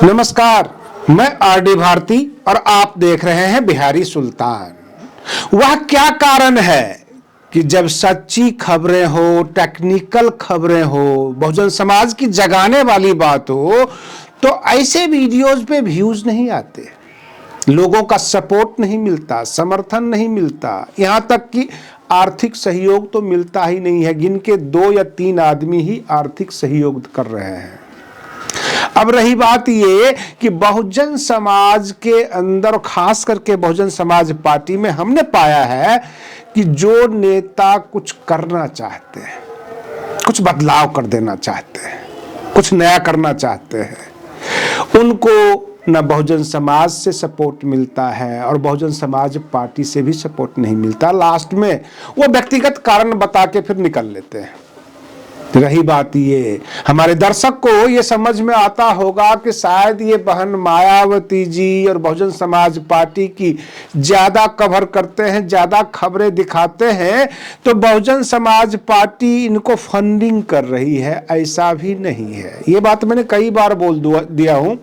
नमस्कार, मैं आरडी भारती और आप देख रहे हैं बिहारी सुल्तान। वह क्या कारण है कि जब सच्ची खबरें हो, टेक्निकल खबरें हो, बहुजन समाज की जगाने वाली बात हो, तो ऐसे वीडियोज पे व्यूज नहीं आते, लोगों का सपोर्ट नहीं मिलता, समर्थन नहीं मिलता, यहां तक कि आर्थिक सहयोग तो मिलता ही नहीं है। गिन के 2 या 3 आदमी ही आर्थिक सहयोग कर रहे हैं। अब रही बात ये कि बहुजन समाज के अंदर, खास करके बहुजन समाज पार्टी में हमने पाया है कि जो नेता कुछ करना चाहते हैं, कुछ बदलाव कर देना चाहते हैं, कुछ नया करना चाहते हैं, उनको न बहुजन समाज से सपोर्ट मिलता है और बहुजन समाज पार्टी से भी सपोर्ट नहीं मिलता। लास्ट में वो व्यक्तिगत कारण बता के फिर निकल लेते हैं। रही बात ये, हमारे दर्शक को ये समझ में आता होगा कि शायद ये बहन मायावती जी और बहुजन समाज पार्टी की ज्यादा कवर करते हैं, ज्यादा खबरें दिखाते हैं, तो बहुजन समाज पार्टी इनको फंडिंग कर रही है। ऐसा भी नहीं है। ये बात मैंने कई बार बोल दिया हूं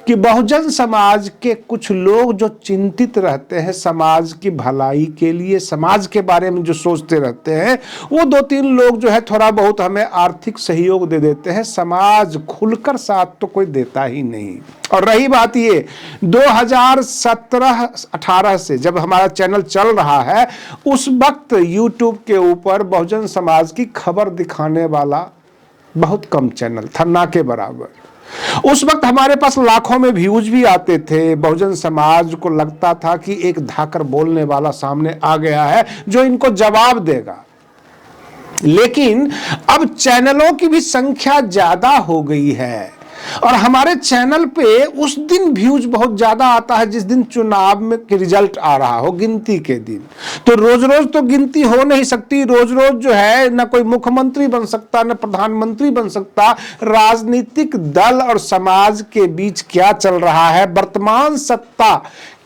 कि बहुजन समाज के कुछ लोग जो चिंतित रहते हैं समाज की भलाई के लिए, समाज के बारे में जो सोचते रहते हैं, वो 2-3 लोग जो है थोड़ा बहुत हमें आर्थिक सहयोग दे देते हैं। समाज खुलकर साथ तो कोई देता ही नहीं। और रही बात ये, 2017-18 से जब हमारा चैनल चल रहा है, उस वक्त यूट्यूब के ऊपर बहुजन समाज की खबर दिखाने वाला बहुत कम चैनल था, ना के बराबर। उस वक्त हमारे पास लाखों में व्यूज भी आते थे। बहुजन समाज को लगता था कि एक धाकर बोलने वाला सामने आ गया है जो इनको जवाब देगा। लेकिन अब चैनलों की भी संख्या ज्यादा हो गई है और हमारे चैनल पे उस दिन व्यूज बहुत ज्यादा आता है जिस दिन चुनाव में की रिजल्ट आ रहा हो, गिनती के दिन। तो रोज रोज तो गिनती हो नहीं सकती, रोज रोज जो है न कोई मुख्यमंत्री बन सकता, न प्रधानमंत्री बन सकता। राजनीतिक दल और समाज के बीच क्या चल रहा है, वर्तमान सत्ता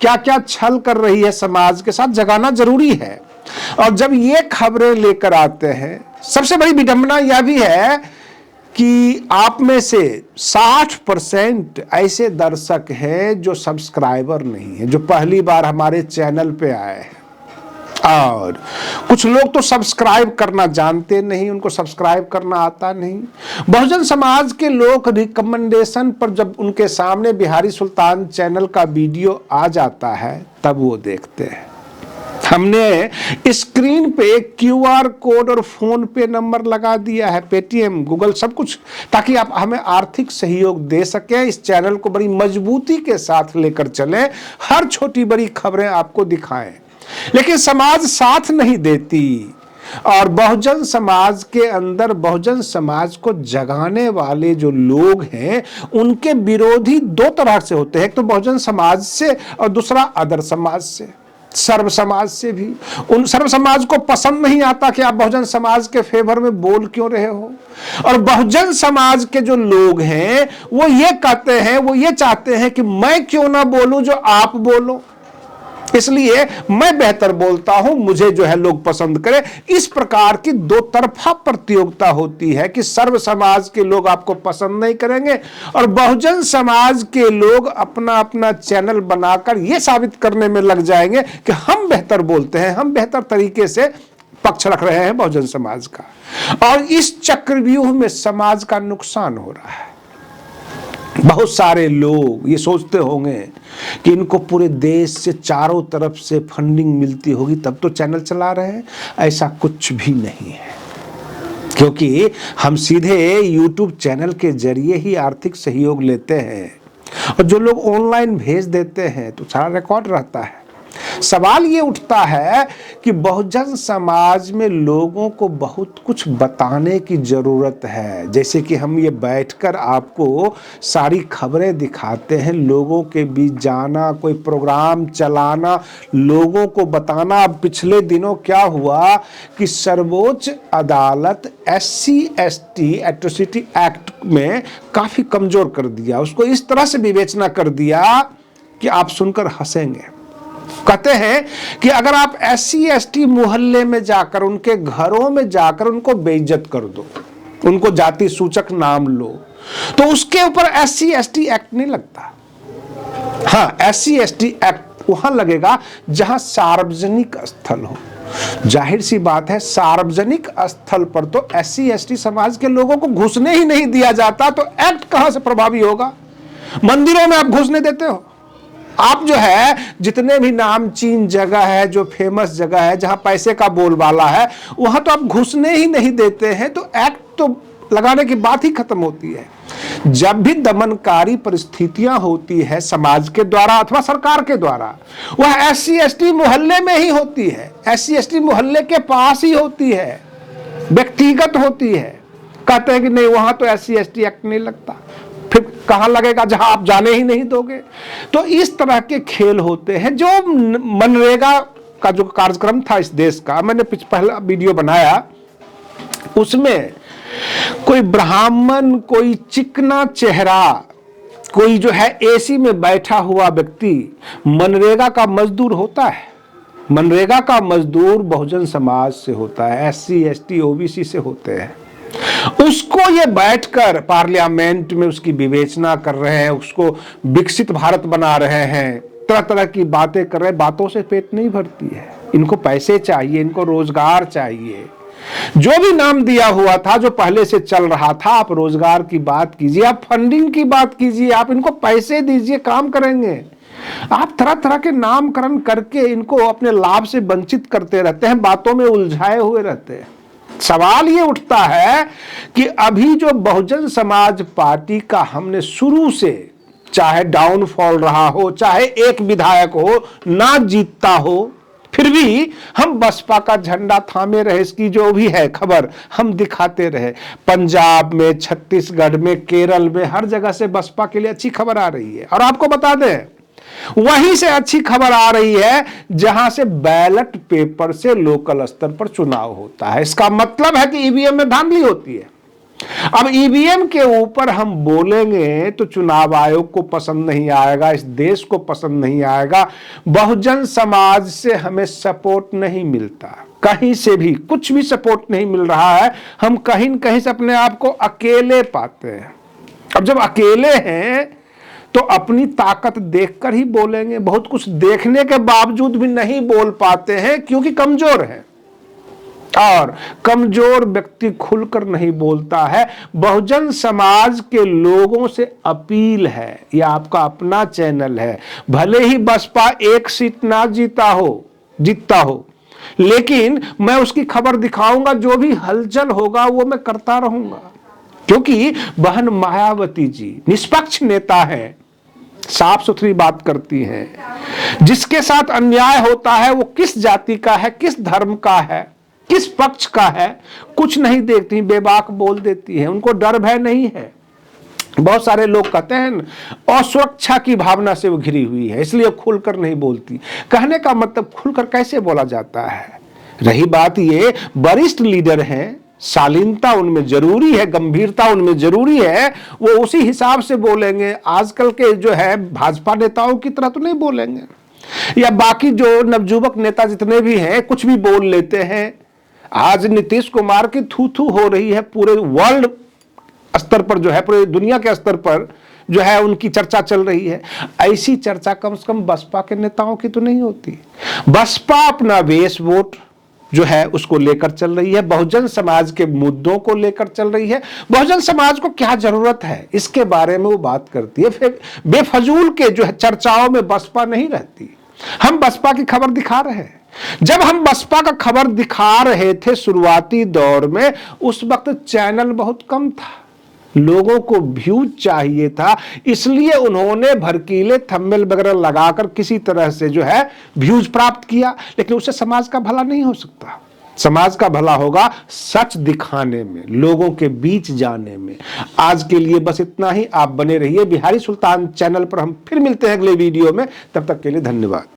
क्या क्या छल कर रही है समाज के साथ, जगाना जरूरी है। और जब ये खबरें लेकर आते हैं, सबसे बड़ी विडंबना यह भी है कि आप में से 60% ऐसे दर्शक हैं जो सब्सक्राइबर नहीं है, जो पहली बार हमारे चैनल पे आए हैं। और कुछ लोग तो सब्सक्राइब करना जानते नहीं, उनको सब्सक्राइब करना आता नहीं। बहुजन समाज के लोग रिकमेंडेशन पर जब उनके सामने बिहारी सुल्तान चैनल का वीडियो आ जाता है तब वो देखते हैं। हमने स्क्रीन पे QR कोड और फोन पे नंबर लगा दिया है, पेटीएम, गूगल, सब कुछ, ताकि आप हमें आर्थिक सहयोग दे सकें, इस चैनल को बड़ी मजबूती के साथ लेकर चलें, हर छोटी बड़ी खबरें आपको दिखाएं। लेकिन समाज साथ नहीं देती और बहुजन समाज के अंदर बहुजन समाज को जगाने वाले जो लोग हैं उनके विरोधी 2 तरह से होते हैं। एक तो बहुजन समाज से और दूसरा अदर समाज से, सर्व समाज से भी। उन सर्व समाज को पसंद नहीं आता कि आप बहुजन समाज के फेवर में बोल क्यों रहे हो, और बहुजन समाज के जो लोग हैं वो ये कहते हैं, वो ये चाहते हैं कि मैं क्यों ना बोलूं जो आप बोलो, इसलिए मैं बेहतर बोलता हूं, मुझे जो है लोग पसंद करें। इस प्रकार की 2 तरफा प्रतियोगिता होती है कि सर्व समाज के लोग आपको पसंद नहीं करेंगे और बहुजन समाज के लोग अपना अपना चैनल बनाकर यह साबित करने में लग जाएंगे कि हम बेहतर बोलते हैं, हम बेहतर तरीके से पक्ष रख रहे हैं बहुजन समाज का। और इस चक्रव्यूह में समाज का नुकसान हो रहा है। बहुत सारे लोग ये सोचते होंगे कि इनको पूरे देश से चारों तरफ से फंडिंग मिलती होगी तब तो चैनल चला रहे हैं। ऐसा कुछ भी नहीं है, क्योंकि हम सीधे YouTube चैनल के जरिए ही आर्थिक सहयोग लेते हैं और जो लोग ऑनलाइन भेज देते हैं तो सारा रिकॉर्ड रहता है। सवाल ये उठता है कि बहुजन समाज में लोगों को बहुत कुछ बताने की जरूरत है। जैसे कि हम ये बैठकर आपको सारी खबरें दिखाते हैं, लोगों के बीच जाना, कोई प्रोग्राम चलाना, लोगों को बताना। अब पिछले दिनों क्या हुआ कि सर्वोच्च अदालत SC/ST एट्रोसिटी एक्ट में काफी कमजोर कर दिया, उसको इस तरह से विवेचना कर दिया कि आप सुनकर हंसेंगे। कहते हैं कि अगर आप SC/ST मोहल्ले में जाकर, उनके घरों में जाकर उनको बेइज्जत कर दो, उनको जाति सूचक नाम लो, तो उसके ऊपर SC/ST एक्ट नहीं लगता। हाँ, SC/ST एक्ट वहां लगेगा जहां सार्वजनिक स्थल हो। जाहिर सी बात है, सार्वजनिक स्थल पर तो SC/ST समाज के लोगों को घुसने ही नहीं दिया जाता, तो एक्ट कहां से प्रभावी होगा? मंदिरों में आप घुसने देते हो? आप जो है जितने भी नामचीन जगह है, जो फेमस जगह है, जहां पैसे का बोलबाला है, वहां तो आप घुसने ही नहीं देते हैं, तो एक्ट तो लगाने की बात ही खत्म होती है। जब भी दमनकारी परिस्थितियां होती है समाज के द्वारा अथवा सरकार के द्वारा, वह SC/ST मोहल्ले में ही होती है, SC/ST मोहल्ले के पास ही होती है, व्यक्तिगत होती है। कहते हैं कि नहीं, वहां तो SC/ST एक्ट नहीं लगता, फिर कहां लगेगा जहां आप जाने ही नहीं दोगे। तो इस तरह के खेल होते हैं। जो मनरेगा का जो कार्यक्रम था इस देश का, मैंने पहला वीडियो बनाया, उसमें कोई ब्राह्मण, कोई चिकना चेहरा, कोई जो है AC में बैठा हुआ व्यक्ति मनरेगा का मजदूर होता है। मनरेगा का मजदूर बहुजन समाज से होता है, SC/ST OBC से होते हैं। उसको ये बैठकर पार्लियामेंट में उसकी विवेचना कर रहे हैं, उसको विकसित भारत बना रहे हैं, तरह तरह की बातें कर रहे हैं। बातों से पेट नहीं भरती है, इनको पैसे चाहिए, इनको रोजगार चाहिए। जो भी नाम दिया हुआ था, जो पहले से चल रहा था, आप रोजगार की बात कीजिए, आप फंडिंग की बात कीजिए, आप इनको पैसे दीजिए, काम करेंगे। आप तरह तरह के नामकरण करके इनको अपने लाभ से वंचित करते रहते हैं, बातों में उलझाए हुए रहते हैं। सवाल ये उठता है कि अभी जो बहुजन समाज पार्टी का हमने शुरू से, चाहे डाउनफॉल रहा हो, चाहे एक विधायक हो ना जीतता हो, फिर भी हम बसपा का झंडा थामे रहे, इसकी जो भी है खबर हम दिखाते रहे। पंजाब में, छत्तीसगढ़ में, केरल में, हर जगह से बसपा के लिए अच्छी खबर आ रही है। और आपको बता दें, वहीं से अच्छी खबर आ रही है जहां से बैलेट पेपर से लोकल स्तर पर चुनाव होता है। इसका मतलब है कि EVM में धांधली होती है। अब EVM के ऊपर हम बोलेंगे तो चुनाव आयोग को पसंद नहीं आएगा, इस देश को पसंद नहीं आएगा। बहुजन समाज से हमें सपोर्ट नहीं मिलता, कहीं से भी कुछ भी सपोर्ट नहीं मिल रहा है। हम कहीं न कहीं से अपने आप को अकेले पाते हैं। अब जब अकेले हैं तो अपनी ताकत देखकर ही बोलेंगे। बहुत कुछ देखने के बावजूद भी नहीं बोल पाते हैं क्योंकि कमजोर है, और कमजोर व्यक्ति खुलकर नहीं बोलता है। बहुजन समाज के लोगों से अपील है, यह आपका अपना चैनल है, भले ही बसपा एक सीट ना जीतता हो, लेकिन मैं उसकी खबर दिखाऊंगा। जो भी हलचल होगा वो मैं करता रहूंगा, क्योंकि बहन मायावती जी निष्पक्ष नेता है, साफ सुथरी बात करती हैं। जिसके साथ अन्याय होता है वो किस जाति का है, किस धर्म का है, किस पक्ष का है, कुछ नहीं देखती, बेबाक बोल देती है। उनको डर भय नहीं है। बहुत सारे लोग कहते हैं असुरक्षा की भावना से वो घिरी हुई है, इसलिए खुलकर नहीं बोलती। कहने का मतलब खुलकर कैसे बोला जाता है। रही बात ये, वरिष्ठ लीडर हैं, शालीनता उनमें जरूरी है, गंभीरता उनमें जरूरी है, वो उसी हिसाब से बोलेंगे। आजकल के जो है भाजपा नेताओं की तरह तो नहीं बोलेंगे, या बाकी जो नवजुवक नेता जितने भी हैं कुछ भी बोल लेते हैं। आज नीतीश कुमार की थू थू हो रही है, पूरे वर्ल्ड स्तर पर जो है, पूरे दुनिया के स्तर पर जो है उनकी चर्चा चल रही है। ऐसी चर्चा कम से कम बसपा के नेताओं की तो नहीं होती। बसपा अपना बेस वोट जो है उसको लेकर चल रही है, बहुजन समाज के मुद्दों को लेकर चल रही है। बहुजन समाज को क्या जरूरत है इसके बारे में वो बात करती है। फिर बेफजूल के जो है चर्चाओं में बसपा नहीं रहती। हम बसपा की खबर दिखा रहे हैं। जब हम बसपा का खबर दिखा रहे थे शुरुआती दौर में, उस वक्त चैनल बहुत कम था, लोगों को व्यूज चाहिए था, इसलिए उन्होंने भड़कीले थंबनेल वगैरह लगाकर किसी तरह से जो है व्यूज प्राप्त किया। लेकिन उससे समाज का भला नहीं हो सकता। समाज का भला होगा सच दिखाने में, लोगों के बीच जाने में। आज के लिए बस इतना ही। आप बने रहिए बिहारी सुल्तान चैनल पर। हम फिर मिलते हैं अगले वीडियो में, तब तक के लिए धन्यवाद।